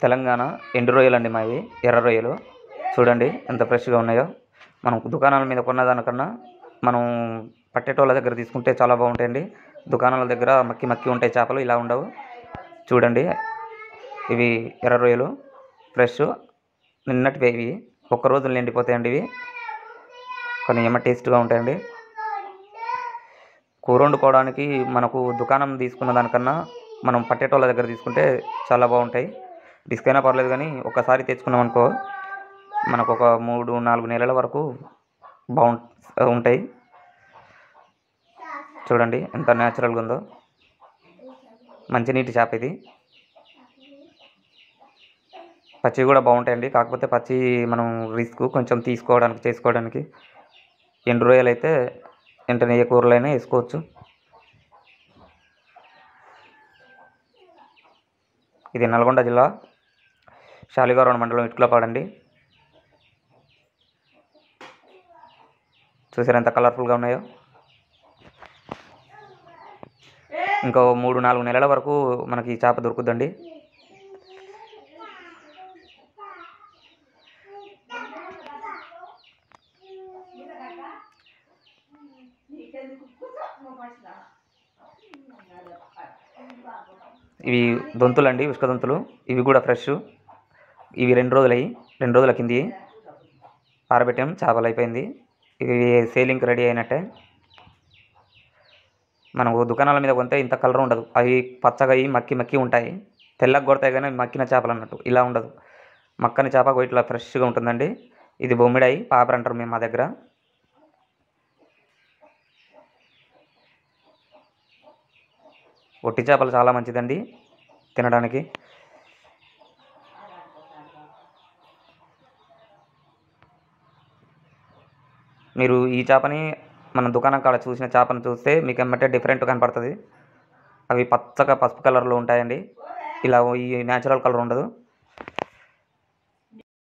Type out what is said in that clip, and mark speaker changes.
Speaker 1: తెలంగాణ ఎండు రొయ్యలండి మావి, ఎర్ర రొయ్యలు. చూడండి ఎంత ఫ్రెష్గా ఉన్నాయో. మనం దుకాణాల మీద కొన్నదానికన్నా మనం పట్టేటోళ్ళ దగ్గర తీసుకుంటే చాలా బాగుంటాయండి. దుకాణాల దగ్గర మక్కి మక్కి ఉంటాయి చేపలు, ఇలా ఉండవు. చూడండి, ఇవి ఎర్ర రొయ్యలు ఫ్రెష్, నిన్నటివి. ఇవి ఒక్క రోజులు నిండిపోతాయండి. ఇవి కానీ ఏమో టేస్ట్గా ఉంటాయండి. కూర వండుకోవడానికి మనకు దుకాణం తీసుకున్న దానికన్నా మనం పట్టేటోళ్ళ దగ్గర తీసుకుంటే చాలా బాగుంటాయి. రిస్క్ అయినా పర్లేదు కానీ ఒకసారి తెచ్చుకున్నాం అనుకో, మనకు ఒక 3-4 నెలల వరకు ఉంటాయి. చూడండి ఎంత న్యాచురల్గా ఉందో. మంచినీటి చేప ఇది. పచ్చి కూడా బాగుంటాయండి, కాకపోతే పచ్చి మనం రిస్క్ కొంచెం చేసుకోవడానికి. ఎండు రొయ్యలు అయితే వెంటనే ఏ కూరలైనా వేసుకోవచ్చు. ఇది నల్గొండ జిల్లా శాలిగౌరవ మండలం ఇటుకలపాడండి. చూసారు ఎంత కలర్ఫుల్గా ఉన్నాయో. ఇంకో 3-4 నెలల వరకు మనకి ఈ చేప దొరుకుద్దండి. ఇవి దొంతులండి, ఉష్క దొంతులు. ఇవి కూడా ఫ్రెష్. ఇవి 2 రోజుల కింది ఆరబెట్టాం, చేపలు అయిపోయింది. ఇవి సేలింగ్కి రెడీ అయినట్టే. మనకు దుకాణాల మీద కొంటే ఇంత కలర్ ఉండదు. అవి పచ్చగా మక్కి ఉంటాయి. తెల్లగా కొడతాయి కానీ మక్కిన చేపలు అన్నట్టు, ఇలా ఉండదు. మక్కని చేప ఇట్లా ఫ్రెష్గా ఉంటుందండి. ఇది బొమ్మిడాయి, పాపర్ అంటారు మేము మా దగ్గర. ఒట్టి చేపలు చాలా మంచిదండి తినడానికి. మీరు ఈ చేపని మన దుకాణం కాడ చూసిన చేపను చూస్తే మీకు ఏమంటే డిఫరెంట్ కనపడుతుంది. అవి పచ్చగా పసుపు కలర్లో ఉంటాయండి. ఇలా ఈ న్యాచురల్ కలర్ ఉండదు.